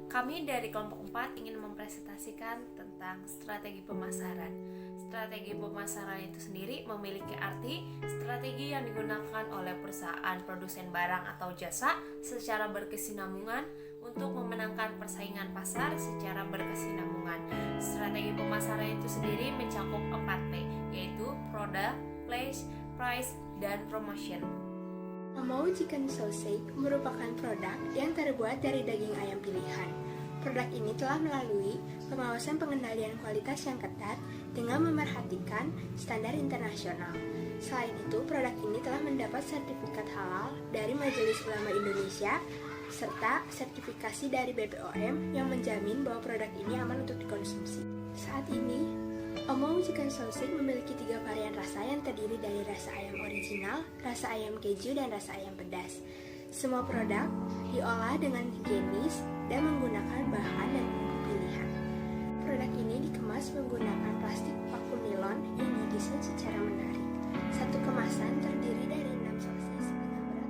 Kami dari kelompok 4 ingin mempresentasikan tentang strategi pemasaran. Strategi pemasaran itu sendiri memiliki arti strategi yang digunakan oleh perusahaan produsen barang atau jasa secara berkesinambungan untuk memenangkan persaingan pasar secara berkesinambungan. Strategi pemasaran itu sendiri mencakup 4P, yaitu product, place, price, dan promotion. Omoh Chicken Sausage merupakan produk yang terbuat dari daging ayam pilihan. Produk ini telah melalui pengawasan pengendalian kualitas yang ketat dengan memerhatikan standar internasional. Selain itu, produk ini telah mendapat sertifikat halal dari Majelis Ulama Indonesia serta sertifikasi dari BPOM yang menjamin bahwa produk ini aman untuk dikonsumsi. Saat ini, Omoh Chicken Sausage memiliki 3 varian rasa yang terdiri dari rasa ayam original, rasa ayam keju, dan rasa ayam pedas. Semua produk diolah dengan higienis dan menggunakan bahan dan bumbu pilihan. Produk ini dikemas menggunakan plastik paku nilon yang didesain secara menarik. Satu kemasan terdiri dari 6 sosis dengan berat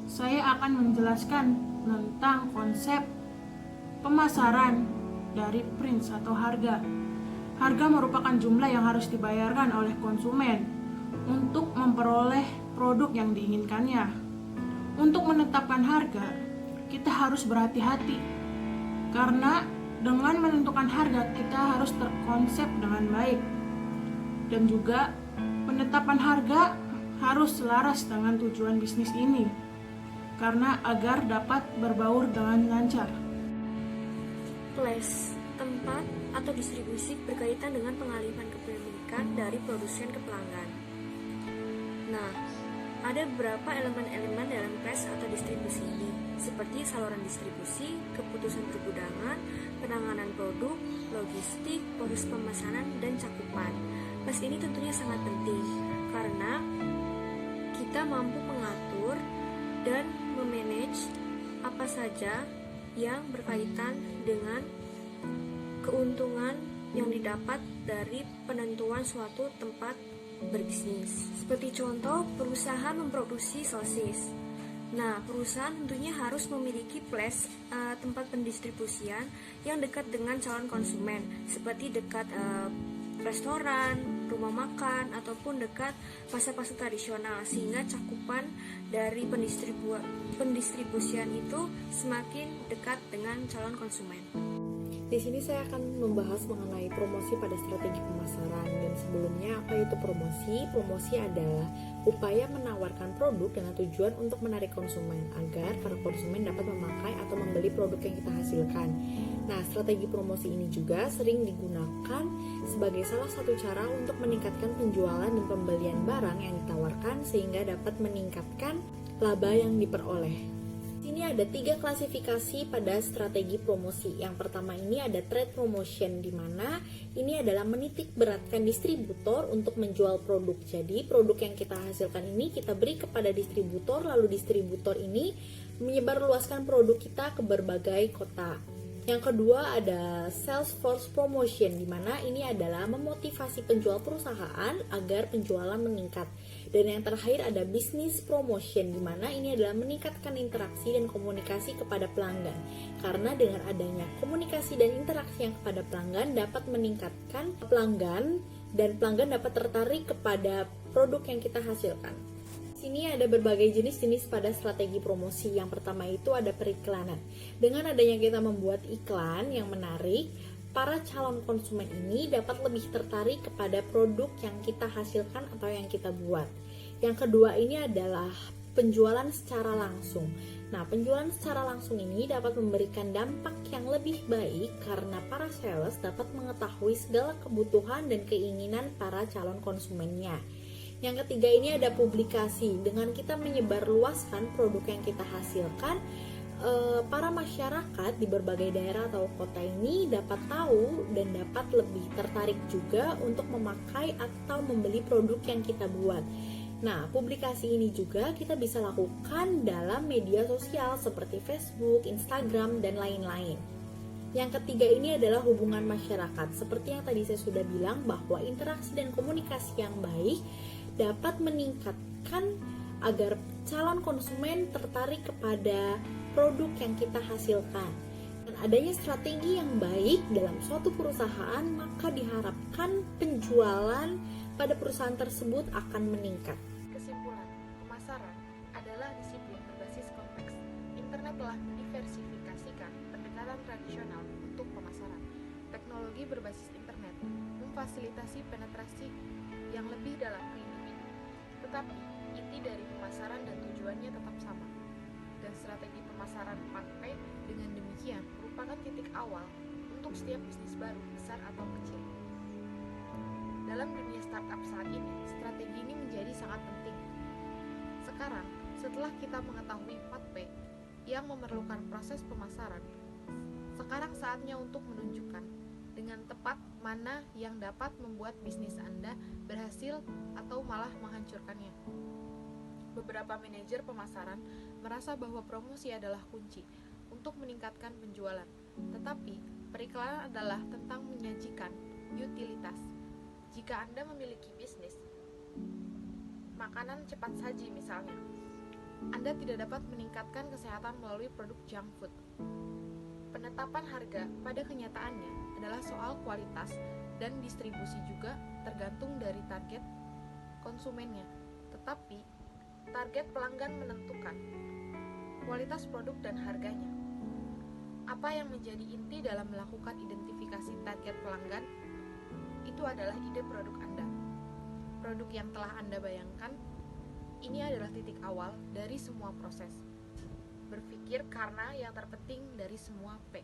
Saya akan menjelaskan tentang konsep pemasaran dari price atau harga. Harga merupakan jumlah yang harus dibayarkan oleh konsumen untuk memperoleh produk yang diinginkannya. Untuk menetapkan harga, kita harus berhati-hati karena dengan menentukan harga kita harus terkonsep dengan baik. Dan juga penetapan harga harus selaras dengan tujuan bisnis ini karena agar dapat berbaur dengan lancar. Place, tempat atau distribusi berkaitan dengan pengalihan kepemilikan dari produsen ke pelanggan. Nah, ada beberapa elemen-elemen dalam place atau distribusi ini, seperti saluran distribusi, keputusan pergudangan, penanganan produk, logistik, proses pemesanan, dan cakupan. Place ini tentunya sangat penting, karena kita mampu mengatur dan memanage apa saja yang berkaitan dengan keuntungan yang didapat dari penentuan suatu tempat berbisnis. Seperti contoh, perusahaan memproduksi sosis. Nah, perusahaan tentunya harus memiliki place tempat pendistribusian yang dekat dengan calon konsumen, seperti dekat restoran, rumah makan, ataupun dekat pasar-pasar tradisional, sehingga cakupan dari pendistribusian itu semakin dekat dengan calon konsumen. Di sini saya akan membahas mengenai promosi pada strategi pemasaran. Dan sebelumnya, apa itu promosi? Promosi adalah upaya menawarkan produk dengan tujuan untuk menarik konsumen agar para konsumen dapat memakai atau membeli produk yang kita hasilkan. Nah, strategi promosi ini juga sering digunakan sebagai salah satu cara untuk meningkatkan penjualan dan pembelian barang yang ditawarkan sehingga dapat meningkatkan laba yang diperoleh. Ini ada 3 klasifikasi pada strategi promosi. Yang pertama ini ada trade promotion, di mana ini adalah menitik beratkan distributor untuk menjual produk. Jadi produk yang kita hasilkan ini kita beri kepada distributor, lalu distributor ini menyebarluaskan produk kita ke berbagai kota. Yang kedua ada sales force promotion, di mana ini adalah memotivasi penjual perusahaan agar penjualan meningkat. Dan yang terakhir ada business promotion, di mana ini adalah meningkatkan interaksi dan komunikasi kepada pelanggan. Karena dengan adanya komunikasi dan interaksi yang kepada pelanggan dapat meningkatkan pelanggan dan pelanggan dapat tertarik kepada produk yang kita hasilkan. Sini ada berbagai jenis-jenis pada strategi promosi. Yang pertama itu ada periklanan. Dengan adanya kita membuat iklan yang menarik, para calon konsumen ini dapat lebih tertarik kepada produk yang kita hasilkan atau yang kita buat. Yang kedua ini adalah penjualan secara langsung. Nah, penjualan secara langsung ini dapat memberikan dampak yang lebih baik karena para sales dapat mengetahui segala kebutuhan dan keinginan para calon konsumennya. Yang ketiga ini ada publikasi. Dengan kita menyebarluaskan produk yang kita hasilkan, para masyarakat di berbagai daerah atau kota ini dapat tahu dan dapat lebih tertarik juga untuk memakai atau membeli produk yang kita buat. Nah, publikasi ini juga kita bisa lakukan dalam media sosial seperti Facebook, Instagram, dan lain-lain. Yang ketiga ini adalah hubungan masyarakat. Seperti yang tadi saya sudah bilang bahwa interaksi dan komunikasi yang baik dapat meningkatkan agar calon konsumen tertarik kepada produk yang kita hasilkan. Dan adanya strategi yang baik dalam suatu perusahaan, maka diharapkan penjualan pada perusahaan tersebut akan meningkat. Kesimpulan, pemasaran adalah disiplin berbasis konteks. Internet telah mendiversifikasikan pendekatan tradisional untuk pemasaran. Teknologi berbasis internet memfasilitasi penetrasi yang lebih dalam ke individu. Tetapi, inti dari pemasaran dan tujuannya tetap sama. Dan strategi pemasaran 4P dengan demikian merupakan titik awal untuk setiap bisnis baru, besar atau kecil. Dalam dunia startup saat ini, strategi ini menjadi sangat penting. Sekarang, setelah kita mengetahui 4P yang memerlukan proses pemasaran, sekarang saatnya untuk menunjukkan dengan tepat mana yang dapat membuat bisnis Anda berhasil atau malah menghancurkannya. Beberapa manajer pemasaran merasa bahwa promosi adalah kunci untuk meningkatkan penjualan, tetapi periklanan adalah tentang menyajikan utilitas. Jika Anda memiliki bisnis makanan cepat saji misalnya, Anda tidak dapat meningkatkan kesehatan melalui produk junk food. Penetapan harga pada kenyataannya adalah soal kualitas dan distribusi juga tergantung dari target konsumennya. Tetapi, target pelanggan menentukan kualitas produk dan harganya. Apa yang menjadi inti dalam melakukan identifikasi target pelanggan? Itu adalah ide produk Anda. Produk yang telah Anda bayangkan, ini adalah titik awal dari semua proses. Berpikir karena yang terpenting dari semua P.